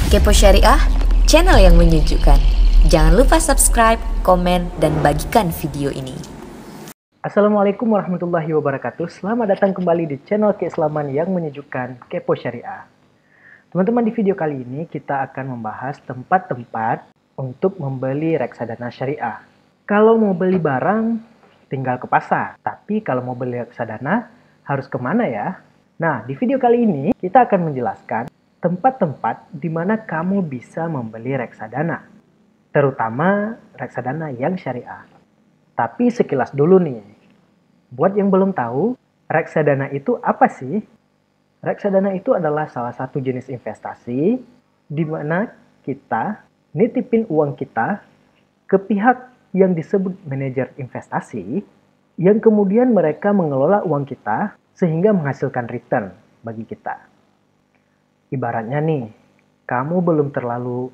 Kepo Syariah, channel yang menyejukkan. Jangan lupa subscribe, komen, dan bagikan video ini. Assalamualaikum warahmatullahi wabarakatuh. Selamat datang kembali di channel keislaman yang menyejukkan, Kepo Syariah. Teman-teman, di video kali ini kita akan membahas tempat-tempat untuk membeli reksadana syariah. Kalau mau beli barang, tinggal ke pasar. Tapi kalau mau beli reksadana, harus kemana ya? Nah, di video kali ini kita akan menjelaskan tempat-tempat di mana kamu bisa membeli reksadana, terutama reksadana yang syariah. Tapi sekilas dulu nih, buat yang belum tahu, reksadana itu apa sih? Reksadana itu adalah salah satu jenis investasi di mana kita nitipin uang kita ke pihak yang disebut manajer investasi, yang kemudian mereka mengelola uang kita sehingga menghasilkan return bagi kita. Ibaratnya nih, kamu belum terlalu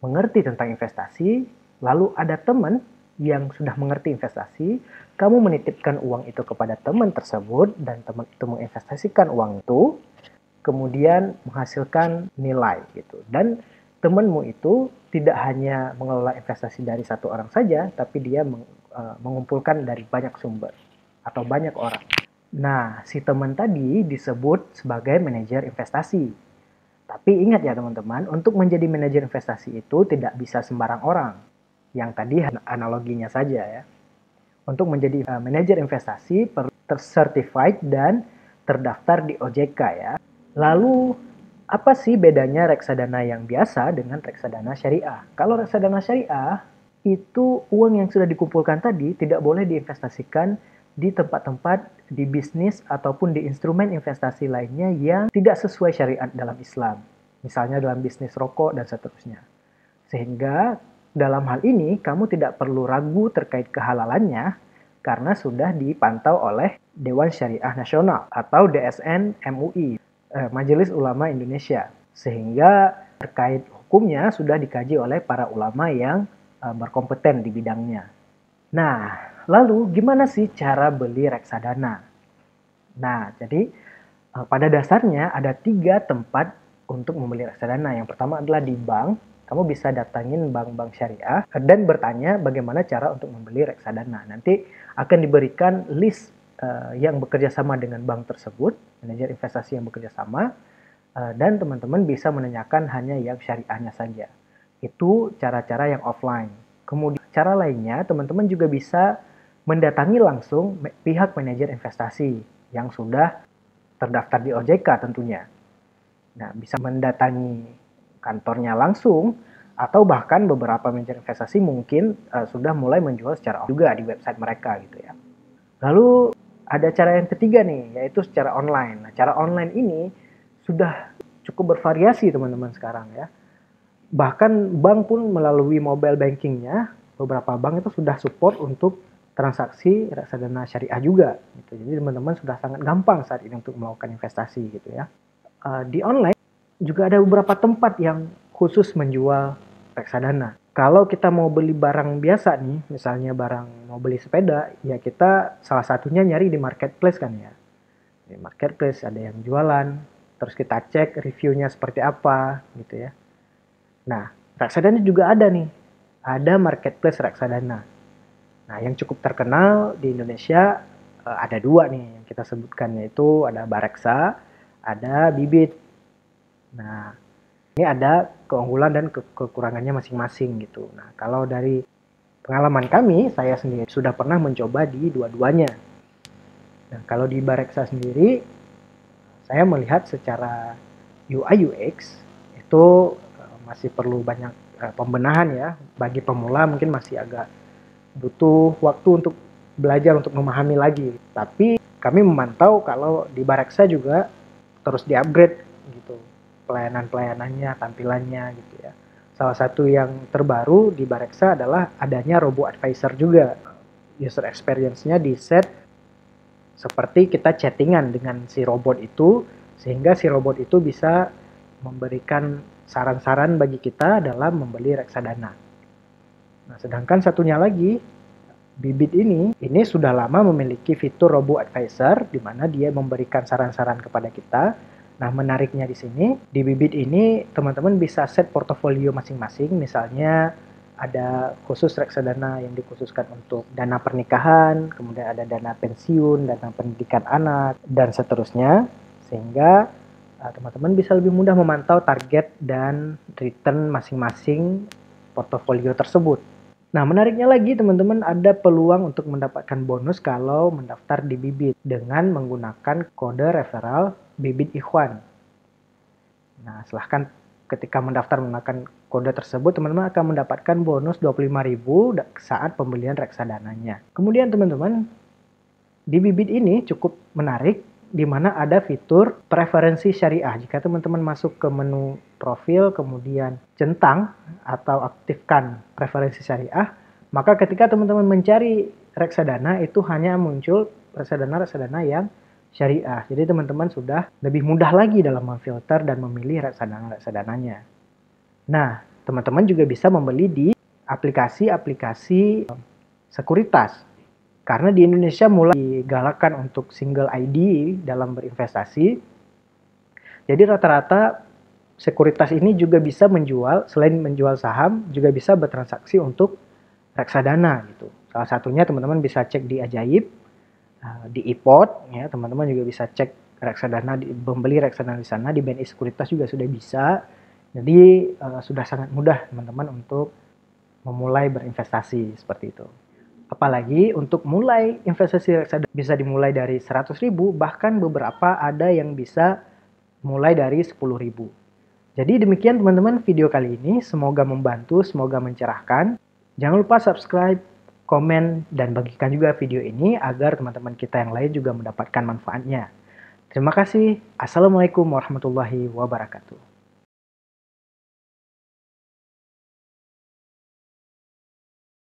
mengerti tentang investasi, lalu ada teman yang sudah mengerti investasi, kamu menitipkan uang itu kepada teman tersebut, dan teman itu menginvestasikan uang itu, kemudian menghasilkan nilai gitu. Dan temanmu itu tidak hanya mengelola investasi dari satu orang saja, tapi dia mengumpulkan dari banyak sumber atau banyak orang. Nah, si teman tadi disebut sebagai manajer investasi. Tapi ingat ya teman-teman, untuk menjadi manajer investasi itu tidak bisa sembarang orang. Yang tadi analoginya saja ya. Untuk menjadi manajer investasi perlu tercertified dan terdaftar di OJK ya. Lalu apa sih bedanya reksadana yang biasa dengan reksadana syariah? Kalau reksadana syariah itu uang yang sudah dikumpulkan tadi tidak boleh diinvestasikan di tempat-tempat, di bisnis, ataupun di instrumen investasi lainnya yang tidak sesuai syariat dalam Islam. Misalnya dalam bisnis rokok dan seterusnya. Sehingga dalam hal ini kamu tidak perlu ragu terkait kehalalannya karena sudah dipantau oleh Dewan Syariah Nasional atau DSN MUI, Majelis Ulama Indonesia. Sehingga terkait hukumnya sudah dikaji oleh para ulama yang berkompeten di bidangnya. Nah, lalu gimana sih cara beli reksadana? Nah, jadi pada dasarnya ada 3 tempat untuk membeli reksadana. Yang pertama adalah di bank. Kamu bisa datangin bank-bank syariah dan bertanya bagaimana cara untuk membeli reksadana. Nanti akan diberikan list yang bekerja sama dengan bank tersebut, manajer investasi yang bekerja sama, dan teman-teman bisa menanyakan hanya yang syariahnya saja. Itu cara-cara yang offline. Kemudian cara lainnya, teman-teman juga bisa mendatangi langsung pihak manajer investasi yang sudah terdaftar di OJK tentunya. Nah, bisa mendatangi kantornya langsung, atau bahkan beberapa manajer investasi mungkin sudah mulai menjual secara juga di website mereka gitu ya. Lalu ada cara yang ketiga nih, yaitu secara online. Nah, cara online ini sudah cukup bervariasi teman-teman sekarang ya. Bahkan bank pun melalui mobile bankingnya, beberapa bank itu sudah support untuk transaksi reksadana syariah juga. Gitu. Jadi teman-teman sudah sangat gampang saat ini untuk melakukan investasi gitu ya. Di online juga ada beberapa tempat yang khusus menjual reksadana. Kalau kita mau beli barang biasa nih, misalnya mau beli sepeda, ya kita salah satunya nyari di marketplace kan ya. Di marketplace ada yang jualan, terus kita cek reviewnya seperti apa gitu ya. Nah, reksadana juga ada nih. Ada marketplace reksadana. Nah, yang cukup terkenal di Indonesia ada 2 nih yang kita sebutkan, yaitu ada Bareksa, ada Bibit. Nah, ini ada keunggulan dan kekurangannya masing-masing gitu. Nah, kalau dari pengalaman kami, saya sendiri sudah pernah mencoba di dua-duanya. Nah, kalau di Bareksa sendiri, saya melihat secara UI UX itu masih perlu banyak pembenahan ya. Bagi pemula mungkin masih agak butuh waktu untuk belajar, untuk memahami lagi. Tapi kami memantau kalau di Bareksa juga terus di-upgrade gitu. Pelayanan-pelayanannya, tampilannya gitu ya. Salah satu yang terbaru di Bareksa adalah adanya Robo Advisor juga. User experience-nya di-set seperti kita chattingan dengan si robot itu, sehingga si robot itu bisa memberikan saran-saran bagi kita dalam membeli reksadana. Nah, sedangkan satunya lagi, Bibit ini sudah lama memiliki fitur Robo Advisor, di mana dia memberikan saran-saran kepada kita Nah, menariknya di sini, di Bibit ini teman-teman bisa set portofolio masing-masing. Misalnya ada khusus reksadana yang dikhususkan untuk dana pernikahan, kemudian ada dana pensiun, dana pendidikan anak, dan seterusnya. Sehingga teman-teman bisa lebih mudah memantau target dan return masing-masing portofolio tersebut. Nah, menariknya lagi teman-teman, ada peluang untuk mendapatkan bonus kalau mendaftar di Bibit dengan menggunakan kode referral Bibit Ikhwan. Nah, silahkan ketika mendaftar menggunakan kode tersebut, teman-teman akan mendapatkan bonus 25.000 saat pembelian reksadananya. Kemudian teman-teman, di Bibit ini cukup menarik, di mana ada fitur preferensi syariah. Jika teman-teman masuk ke menu profil, kemudian centang atau aktifkan preferensi syariah, maka ketika teman-teman mencari reksadana, itu hanya muncul reksadana-reksadana yang syariah. Jadi teman-teman sudah lebih mudah lagi dalam memfilter dan memilih reksadana-reksadananya. Nah, teman-teman juga bisa membeli di aplikasi-aplikasi sekuritas. Karena di Indonesia mulai digalakkan untuk single ID dalam berinvestasi. Jadi rata-rata sekuritas ini juga bisa menjual, selain menjual saham, juga bisa bertransaksi untuk reksadana gitu. Salah satunya teman-teman bisa cek di Ajaib, di iPod, ya teman-teman juga bisa cek reksadana, membeli reksadana di sana. Di BNI Sekuritas juga sudah bisa. Jadi sudah sangat mudah teman-teman untuk memulai berinvestasi seperti itu. Apalagi untuk mulai investasi reksadana bisa dimulai dari 100.000, bahkan beberapa ada yang bisa mulai dari 10.000. Jadi demikian teman-teman video kali ini, semoga membantu, semoga mencerahkan. Jangan lupa subscribe, komen, dan bagikan juga video ini agar teman-teman kita yang lain juga mendapatkan manfaatnya. Terima kasih. Assalamualaikum warahmatullahi wabarakatuh.